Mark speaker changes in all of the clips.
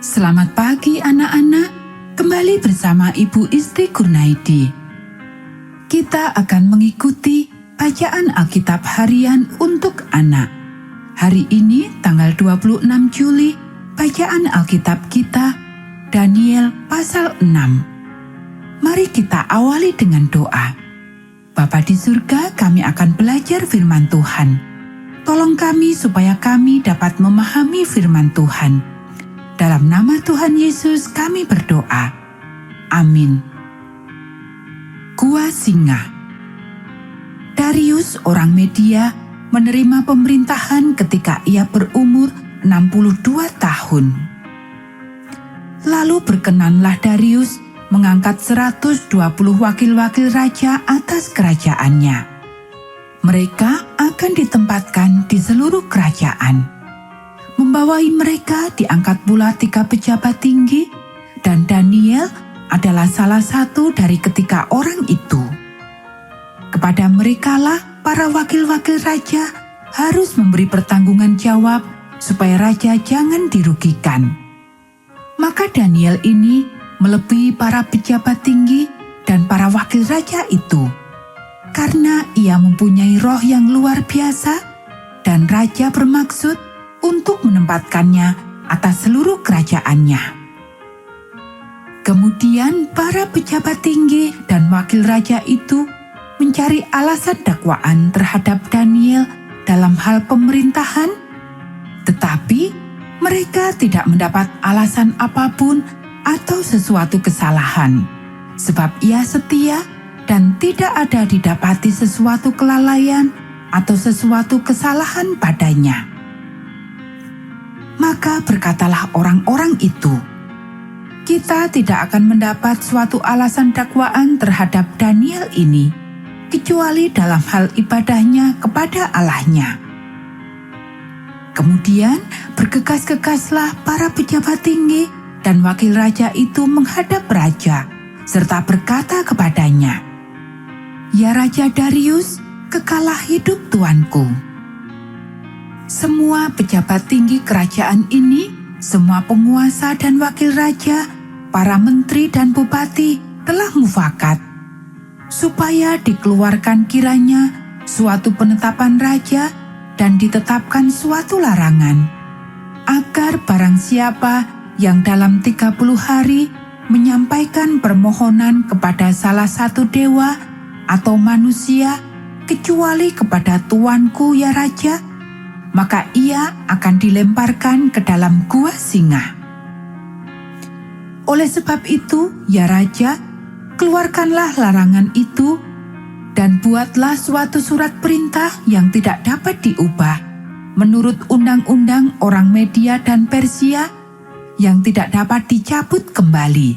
Speaker 1: Selamat pagi anak-anak, kembali bersama Ibu Isti Kurnaidi. Kita akan mengikuti bacaan Alkitab harian untuk anak. Hari ini tanggal 26 Juli, bacaan Alkitab kita Daniel pasal 6. Mari kita awali dengan doa. Bapa di surga, kami akan belajar firman Tuhan. Tolong kami supaya kami dapat memahami firman Tuhan. Dalam nama Tuhan Yesus kami berdoa. Amin. Gua Singa. Darius orang Media menerima pemerintahan ketika ia berumur 62 tahun. Lalu berkenanlah Darius mengangkat 120 wakil-wakil raja atas kerajaannya. Mereka akan ditempatkan di seluruh kerajaan. Membawai mereka diangkat pula 3 pejabat tinggi, dan Daniel adalah salah satu dari ketiga orang itu. Kepada merekalah para wakil-wakil raja harus memberi pertanggungan jawab supaya raja jangan dirugikan. Maka Daniel ini melebihi para pejabat tinggi dan para wakil raja itu, karena ia mempunyai roh yang luar biasa dan raja bermaksud untuk menempatkannya atas seluruh kerajaannya. Kemudian para pejabat tinggi dan wakil raja itu mencari alasan dakwaan terhadap Daniel dalam hal pemerintahan, tetapi mereka tidak mendapat alasan apapun atau sesuatu kesalahan, sebab ia setia dan tidak ada didapati sesuatu kelalaian atau sesuatu kesalahan padanya. Maka berkatalah orang-orang itu, kita tidak akan mendapat suatu alasan dakwaan terhadap Daniel ini, kecuali dalam hal ibadahnya kepada Allahnya. Kemudian bergegas-gegaslah para pejabat tinggi dan wakil raja itu menghadap raja, serta berkata kepadanya, "Ya Raja Darius, kekalah hidup tuanku." Semua pejabat tinggi kerajaan ini, semua penguasa dan wakil raja, para menteri dan bupati telah mufakat, supaya dikeluarkan kiranya suatu penetapan raja dan ditetapkan suatu larangan, agar barang siapa yang dalam 30 hari menyampaikan permohonan kepada salah satu dewa atau manusia, kecuali kepada tuanku ya Raja, maka ia akan dilemparkan ke dalam gua singa. Oleh sebab itu, ya Raja, keluarkanlah larangan itu dan buatlah suatu surat perintah yang tidak dapat diubah menurut undang-undang orang Media dan Persia yang tidak dapat dicabut kembali.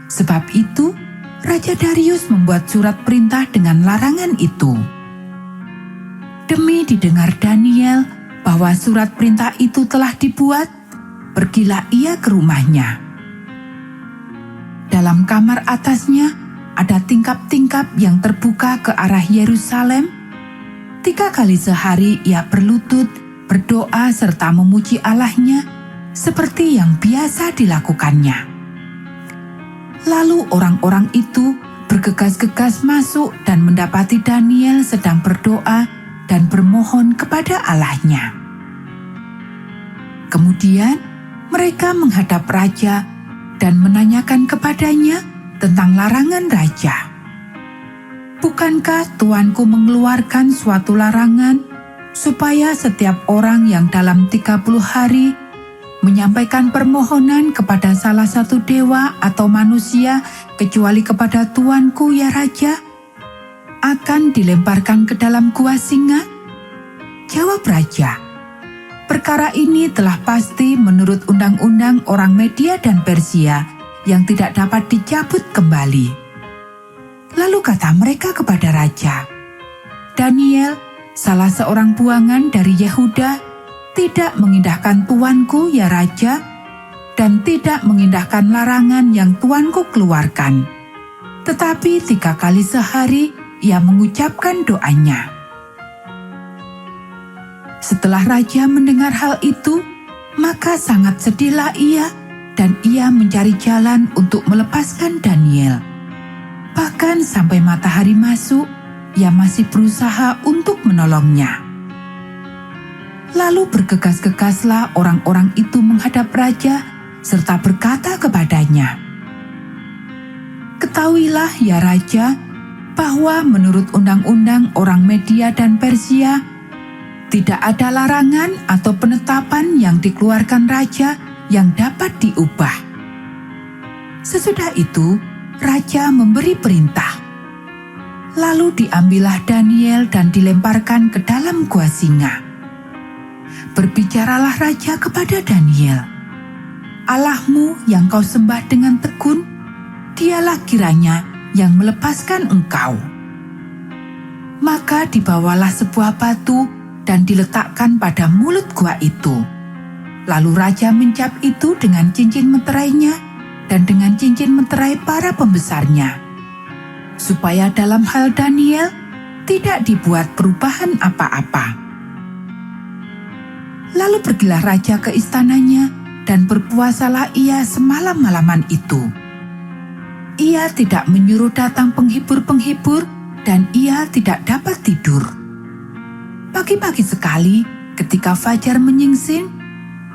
Speaker 1: Sebab itu, Raja Darius membuat surat perintah dengan larangan itu. Demi didengar Daniel bahwa surat perintah itu telah dibuat, pergilah ia ke rumahnya. Dalam kamar atasnya ada tingkap-tingkap yang terbuka ke arah Yerusalem. 3 kali sehari ia berlutut, berdoa serta memuji Allahnya seperti yang biasa dilakukannya. Lalu orang-orang itu bergegas-gegas masuk dan mendapati Daniel sedang berdoa dan bermohon kepada Allahnya. Kemudian mereka menghadap raja dan menanyakan kepadanya tentang larangan raja. Bukankah tuanku mengeluarkan suatu larangan supaya setiap orang yang dalam 30 hari menyampaikan permohonan kepada salah satu dewa atau manusia kecuali kepada tuanku ya Raja, akan dilemparkan ke dalam gua singa? Jawab raja, perkara ini telah pasti menurut undang-undang orang Media dan Persia yang tidak dapat dicabut kembali. Lalu kata mereka kepada raja, Daniel, salah seorang buangan dari Yehuda, tidak mengindahkan tuanku ya Raja, dan tidak mengindahkan larangan yang tuanku keluarkan. Tetapi 3 kali sehari ia mengucapkan doanya. Setelah raja mendengar hal itu, Maka sangat sedihlah ia, dan ia mencari jalan untuk melepaskan Daniel. Bahkan sampai matahari masuk, ia masih berusaha untuk menolongnya. Lalu bergegas-gegaslah orang-orang itu menghadap raja, serta berkata kepadanya, "Ketahuilah ya raja, bahwa menurut undang-undang orang Media dan Persia, tidak ada larangan atau penetapan yang dikeluarkan raja yang dapat diubah." Sesudah itu, raja memberi perintah. Lalu diambillah Daniel dan dilemparkan ke dalam gua singa. Berbicaralah raja kepada Daniel, "Allahmu yang kau sembah dengan tekun, dialah kiranya yang melepaskan engkau." Maka dibawalah sebuah batu dan diletakkan pada mulut gua itu. Lalu raja mencap itu dengan cincin meterainya dan dengan cincin meterai para pembesarnya, supaya dalam hal Daniel tidak dibuat perubahan apa-apa. Lalu pergilah raja ke istananya, dan berpuasalah ia semalam-malaman itu. Ia tidak menyuruh datang penghibur-penghibur, dan ia tidak dapat tidur. Pagi-pagi sekali, ketika fajar menyingsing,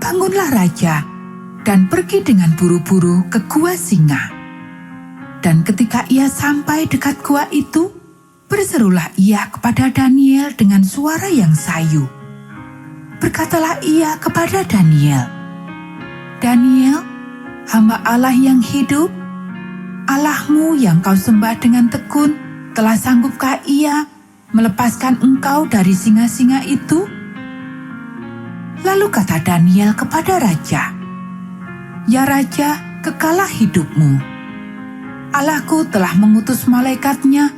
Speaker 1: bangunlah raja dan pergi dengan buru-buru ke gua singa. Dan ketika ia sampai dekat gua itu, berserulah ia kepada Daniel dengan suara yang sayu. Berkatalah ia kepada Daniel, "Daniel, hamba Allah yang hidup, Allahmu yang kau sembah dengan tekun, telah sanggupkah ia melepaskan engkau dari singa-singa itu?" Lalu kata Daniel kepada raja, "Ya raja, kekalah hidupmu. Allahku telah mengutus malaikatnya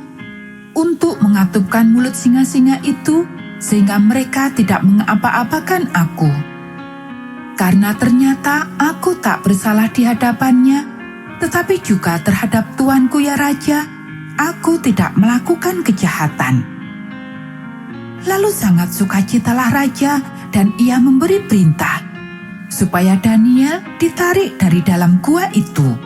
Speaker 1: untuk mengatupkan mulut singa-singa itu, sehingga mereka tidak mengapa-apakan aku. Karena ternyata aku tak bersalah di hadapannya, tetapi juga terhadap tuanku ya raja, aku tidak melakukan kejahatan." Lalu sangat sukacitalah raja, dan ia memberi perintah supaya Daniel ditarik dari dalam gua itu.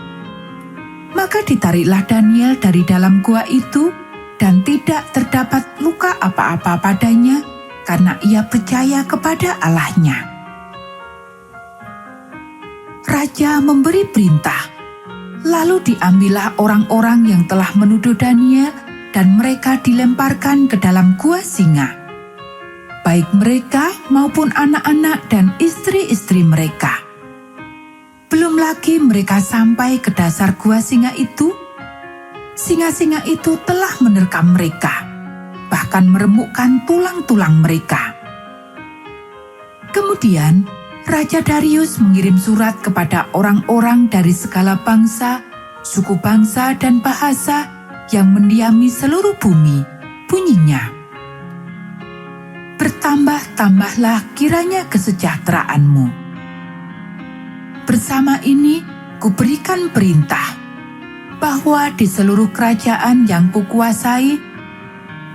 Speaker 1: Maka ditariklah Daniel dari dalam gua itu, dan tidak terdapat luka apa-apa padanya, karena ia percaya kepada Allahnya. Raja memberi perintah, lalu diambillah orang-orang yang telah menuduh Daniel, dan mereka dilemparkan ke dalam gua singa, baik mereka maupun anak-anak dan istri-istri mereka. Belum lagi mereka sampai ke dasar gua singa itu, singa-singa itu telah menerkam mereka, bahkan meremukkan tulang-tulang mereka. Kemudian, Raja Darius mengirim surat kepada orang-orang dari segala bangsa, suku bangsa, dan bahasa yang mendiami seluruh bumi. Bunyinya, "Bertambah-tambahlah kiranya kesejahteraanmu. Bersama ini, kuberikan perintah bahwa di seluruh kerajaan yang kukuasai,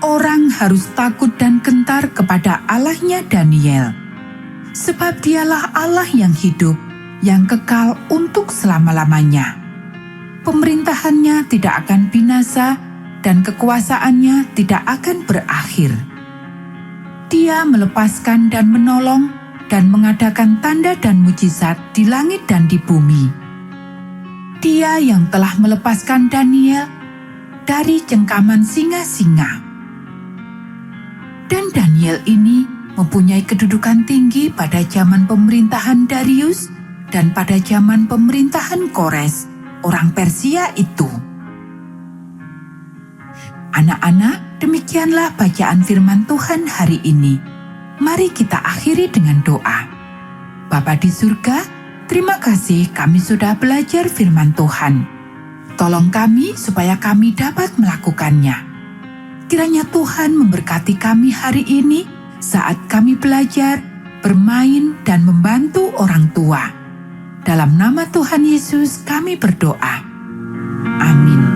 Speaker 1: orang harus takut dan gentar kepada Allahnya Daniel, sebab dialah Allah yang hidup, yang kekal untuk selama-lamanya. Pemerintahannya tidak akan binasa, dan kekuasaannya tidak akan berakhir. Dia melepaskan dan menolong, dan mengadakan tanda dan mujizat di langit dan di bumi. Dia yang telah melepaskan Daniel dari cengkaman singa-singa." Dan Daniel ini mempunyai kedudukan tinggi pada zaman pemerintahan Darius dan pada zaman pemerintahan Kores, orang Persia itu. Anak-anak, demikianlah bacaan firman Tuhan hari ini. Mari kita akhiri dengan doa. Bapa di surga, terima kasih kami sudah belajar firman Tuhan. Tolong kami supaya kami dapat melakukannya. Kiranya Tuhan memberkati kami hari ini saat kami belajar, bermain, dan membantu orang tua. Dalam nama Tuhan Yesus kami berdoa. Amin.